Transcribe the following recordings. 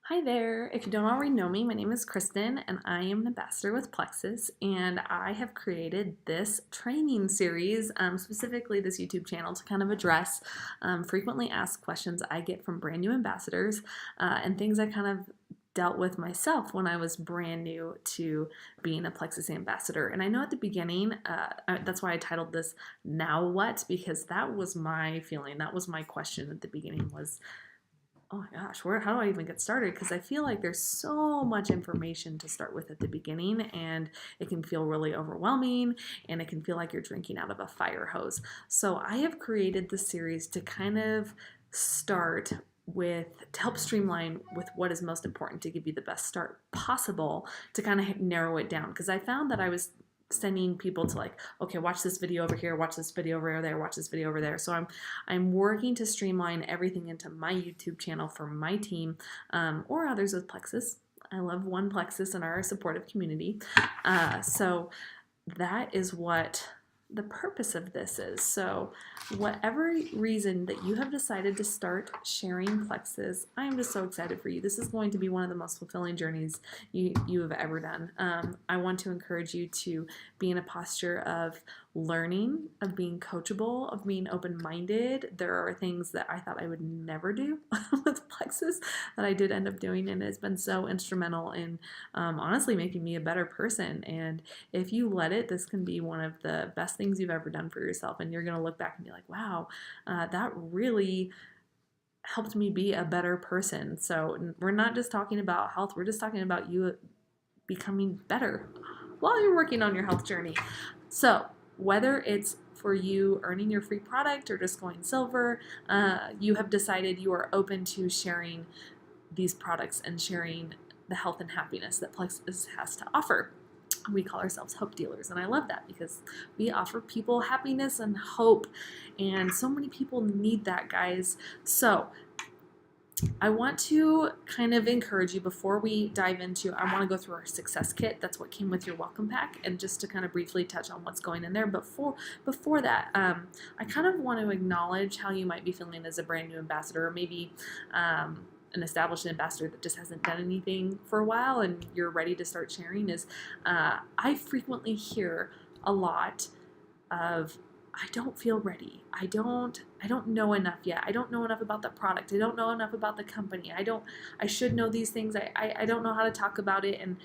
Hi there. If you don't already know me, my name is Kristen and I am an ambassador with Plexus, and I have created this training series, specifically this YouTube channel, to kind of address frequently asked questions I get from brand new ambassadors and things I kind of dealt with myself when I was brand new to being a Plexus ambassador. And I know at the beginning, that's why I titled this Now What, because that was my feeling. That was my question at the beginning was, oh my gosh, how do I even get started? Because I feel like there's so much information to start with at the beginning, and it can feel really overwhelming, and it can feel like you're drinking out of a fire hose. So I have created this series to kind of start to help streamline with what is most important to give you the best start possible to kind of narrow it down. Because I found that I was sending people to, like, okay, watch this video over here, watch this video over there, watch this video over there. So I'm working to streamline everything into my YouTube channel for my team, or others with Plexus. I love One Plexus and our supportive community. So that is what the purpose of this is. So whatever reason that you have decided to start sharing Plexus, I am just so excited for you. This is going to be one of the most fulfilling journeys you have ever done. I want to encourage you to be in a posture of learning, of being coachable, of being open-minded. There are things that I thought I would never do with Plexus that I did end up doing, and it's been so instrumental in honestly making me a better person. And if you let it, this can be one of the best things you've ever done for yourself, and you're going to look back and be like, wow, that really helped me be a better person. So we're not just talking about health, we're just talking about you becoming better while you're working on your health journey. So whether it's for you earning your free product or just going silver, you have decided you are open to sharing these products and sharing the health and happiness that Plexus has to offer. We call ourselves hope dealers, and I love that because we offer people happiness and hope, and so many people need that, guys. So I want to kind of encourage you before we dive into, I want to go through our success kit. That's what came with your welcome pack, and just to kind of briefly touch on what's going in there. Before that, I kind of want to acknowledge how you might be feeling as a brand new ambassador, or maybe an established ambassador that just hasn't done anything for a while and you're ready to start sharing. I frequently hear a lot of, I don't feel ready. I don't know enough yet. I don't know enough about the product. I don't know enough about the company. I should know these things. I don't know how to talk about it. And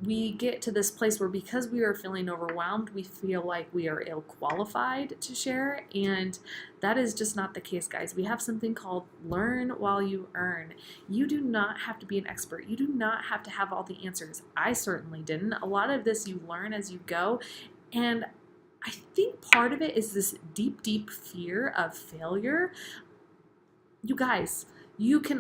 we get to this place where, because we are feeling overwhelmed, we feel like we are ill-qualified to share, and that is just not the case, guys. We have something called learn while you earn. You do not have to be an expert. You do not have to have all the answers. I certainly didn't. A lot of this you learn as you go, and I think part of it is this deep, deep fear of failure. You guys,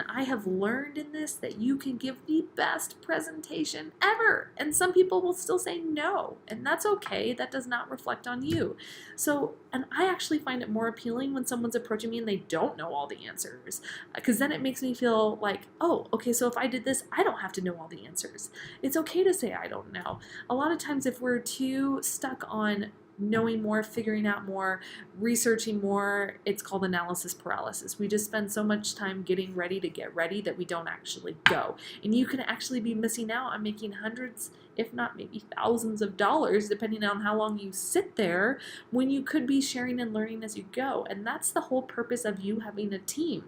I have learned in this that you can give the best presentation ever, and some people will still say no, and that's okay. That does not reflect on you. So, and I actually find it more appealing when someone's approaching me and they don't know all the answers, because then it makes me feel like, oh, okay, so if I did this, I don't have to know all the answers. It's okay to say I don't know. A lot of times if we're too stuck on knowing more, figuring out more, researching more, it's called analysis paralysis. We just spend so much time getting ready to get ready that we don't actually go. And you can actually be missing out on making hundreds, if not maybe thousands of dollars, depending on how long you sit there, when you could be sharing and learning as you go. And that's the whole purpose of you having a team,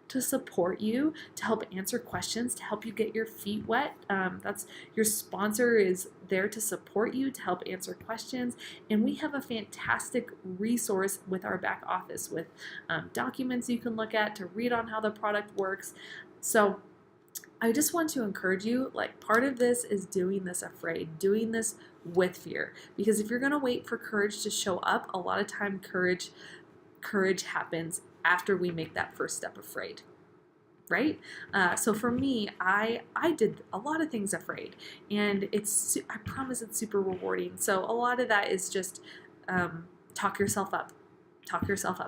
to support you, to help answer questions, to help you get your feet wet. That's your sponsor is there to support you, to help answer questions. And we have a fantastic resource with our back office with documents you can look at to read on how the product works. So I just want to encourage you, like, part of this is doing this afraid, doing this with fear. Because if you're going to wait for courage to show up, a lot of time courage happens after we make that first step afraid, right? So for me, I did a lot of things afraid, and I promise it's super rewarding. So a lot of that is just talk yourself up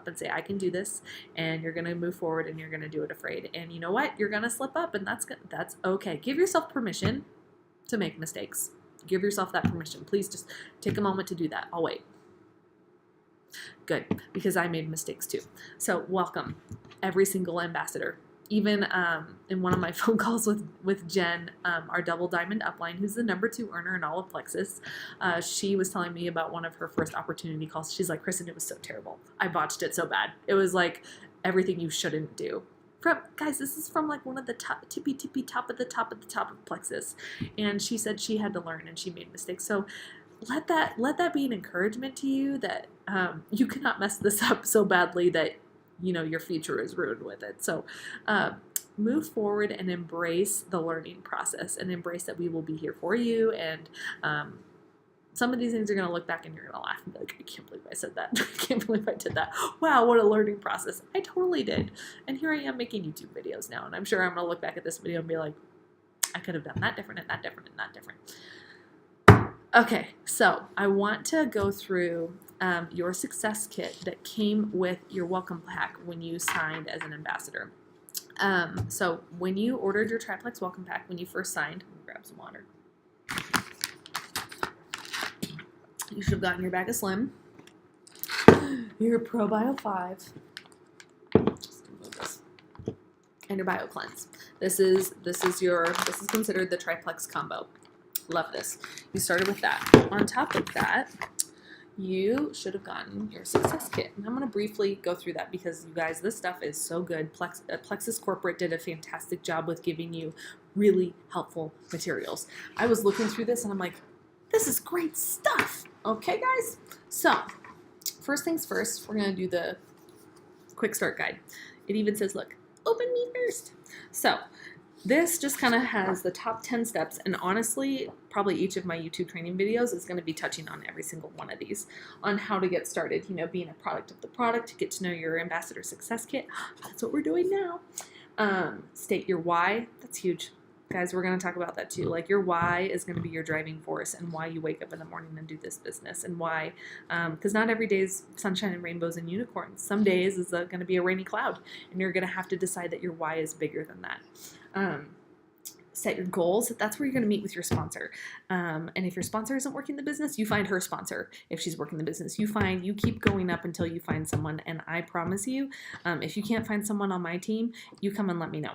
and say, I can do this, and you're going to move forward and you're going to do it afraid. And you know what? You're going to slip up, and that's okay. Give yourself permission to make mistakes. Give yourself that permission. Please just take a moment to do that. I'll wait. Good, because I made mistakes too. So welcome, every single ambassador. even in one of my phone calls with Jen, our double diamond upline, who's the #2 earner in all of Plexus, she was telling me about one of her first opportunity calls. She's like, Kristen, it was so terrible. I botched it so bad. It was like everything you shouldn't do. Guys, this is from like one of the tippy top of the top of Plexus. And she said she had to learn and she made mistakes. So let that be an encouragement to you that you cannot mess this up so badly that your future is ruined with it. So move forward and embrace the learning process and embrace that we will be here for you. And some of these things you're going to look back and you're going to laugh and be like, I can't believe I said that. I can't believe I did that. Wow, what a learning process. I totally did. And here I am making YouTube videos now. And I'm sure I'm going to look back at this video and be like, I could have done that different and that different and that different. Okay, so I want to go through your success kit that came with your welcome pack when you signed as an ambassador. So when you ordered your Triplex welcome pack, when you first signed, grab some water. You should have gotten your bag of Slim, your ProBio 5, just move this, and your Bio Cleanse. This is considered the Triplex combo. Love this. You started with that. On top of that, you should have gotten your success kit. And I'm going to briefly go through that because, you guys, this stuff is so good. Plexus Corporate did a fantastic job with giving you really helpful materials. I was looking through this and I'm like, this is great stuff. Okay, guys? So, first things first, we're going to do the quick start guide. It even says, look, open me first. So, this just kind of has the top 10 steps, and honestly, probably each of my YouTube training videos is going to be touching on every single one of these, on how to get started, being a product of the product, get to know your ambassador success kit. That's what we're doing now. State your why. That's huge. Guys, we're going to talk about that too. Like, your why is going to be your driving force and why you wake up in the morning and do this business, and why, because not every day is sunshine and rainbows and unicorns. Some days is going to be a rainy cloud, and you're going to have to decide that your why is bigger than that. Set your goals. That's where you're going to meet with your sponsor. And if your sponsor isn't working the business, you find her sponsor. If she's working the business, you keep going up until you find someone. And I promise you, if you can't find someone on my team, you come and let me know.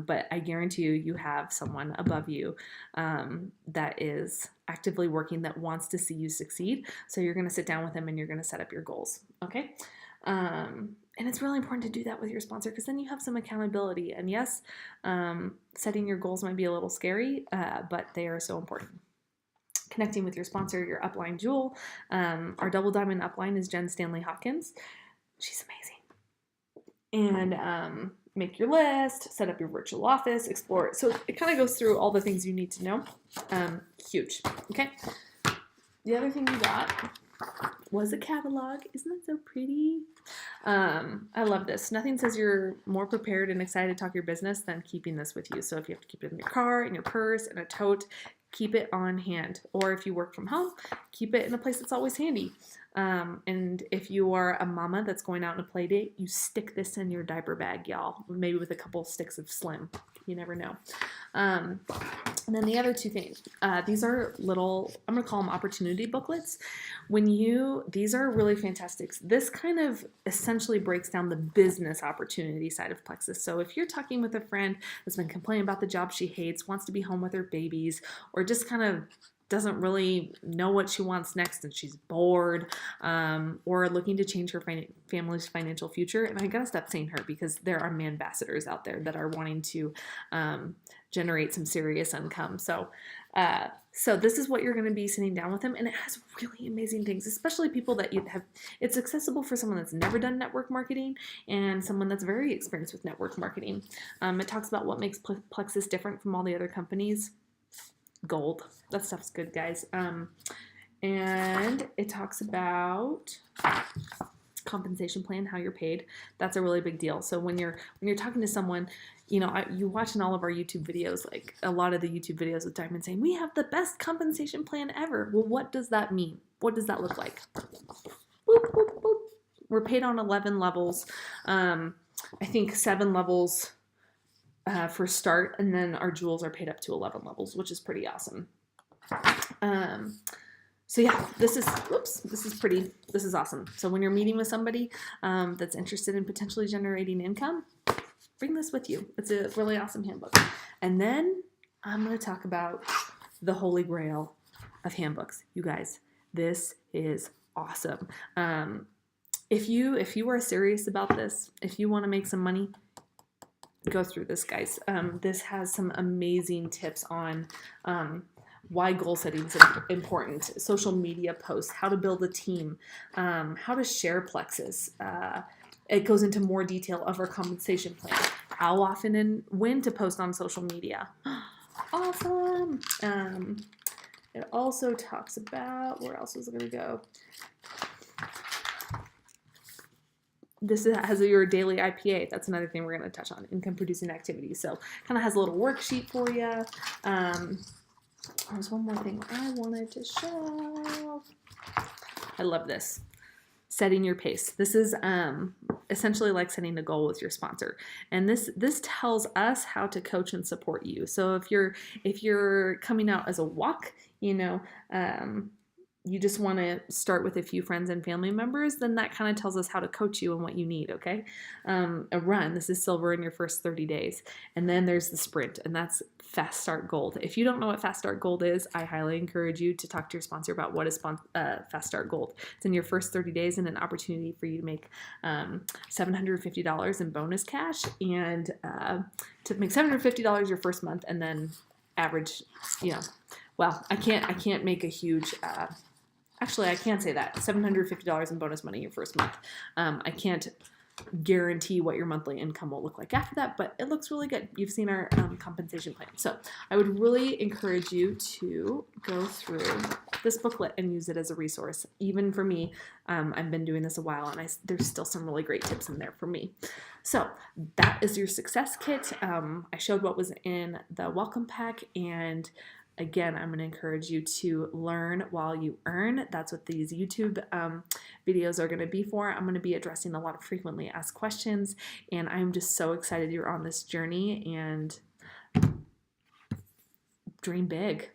But I guarantee you have someone above you that is actively working, that wants to see you succeed. So you're going to sit down with them and you're going to set up your goals. Okay. And it's really important to do that with your sponsor, because then you have some accountability. And yes, setting your goals might be a little scary, but they are so important. Connecting with your sponsor, your upline jewel. Our double diamond upline is Jen Stanley Hopkins. She's amazing. And make your list, set up your virtual office, explore it. So it kind of goes through all the things you need to know. Huge. Okay. The other thing you got was a catalog. Isn't that so pretty? I love this. Nothing says you're more prepared and excited to talk your business than keeping this with you. So if you have to keep it in your car, in your purse, in a tote, keep it on hand. Or if you work from home, keep it in a place that's always handy. And if you are a mama that's going out on a play date, you stick this in your diaper bag, y'all. Maybe with a couple sticks of Slim. You never know. And then the other two things, these are little, I'm going to call them opportunity booklets. These are really fantastic. This kind of essentially breaks down the business opportunity side of Plexus. So if you're talking with a friend that's been complaining about the job she hates, wants to be home with her babies, or just kind of doesn't really know what she wants next and she's bored, or looking to change her family's financial future. And I gotta stop saying her, because there are ambassadors out there that are wanting to generate some serious income. So this is what you're going to be sitting down with them, and it has really amazing things, especially people that you have. It's accessible for someone that's never done network marketing and someone that's very experienced with network marketing. It talks about what makes Plexus different from all the other companies. Gold. That stuff's good, guys. And it talks about compensation plan, how you're paid. That's a really big deal. So when you're talking to someone, you watch in all of our YouTube videos, like a lot of the YouTube videos with Diamond saying, we have the best compensation plan ever. Well, what does that mean? What does that look like? Boop, boop, boop. We're paid on 11 levels. I think 7 levels for start, and then our jewels are paid up to 11 levels, which is pretty awesome. So yeah, this is awesome. So when you're meeting with somebody that's interested in potentially generating income, bring this with you. It's a really awesome handbook. And then I'm going to talk about the holy grail of handbooks. You guys, this is awesome. If you are serious about this, if you want to make some money, go through this, guys. This has some amazing tips on why goal setting is important, social media posts, how to build a team, how to share Plexus. It goes into more detail of our compensation plan, how often and when to post on social media. Awesome. It also talks about, where else is it going to go? This has your daily IPA. That's another thing we're going to touch on, income producing activities. So kind of has a little worksheet for you. There's one more thing I wanted to show. I love this. Setting your pace. This is essentially like setting a goal with your sponsor. And this tells us how to coach and support you. So if you're coming out as a walk, you just want to start with a few friends and family members, then that kind of tells us how to coach you and what you need, okay? A run, this is silver in your first 30 days. And then there's the sprint, and that's Fast Start Gold. If you don't know what Fast Start Gold is, I highly encourage you to talk to your sponsor about what is Fast Start Gold. It's in your first 30 days and an opportunity for you to make $750 in bonus cash, and to make $750 your first month, and then average, well, I can't make a huge... Actually, I can't say that. $750 in bonus money your first month. I can't guarantee what your monthly income will look like after that, but it looks really good. You've seen our compensation plan. So I would really encourage you to go through this booklet and use it as a resource. Even for me, I've been doing this a while, and there's still some really great tips in there for me. So that is your success kit. I showed what was in the welcome pack, and again, I'm going to encourage you to learn while you earn. That's what these YouTube videos are going to be for. I'm going to be addressing a lot of frequently asked questions, and I'm just so excited you're on this journey, and dream big.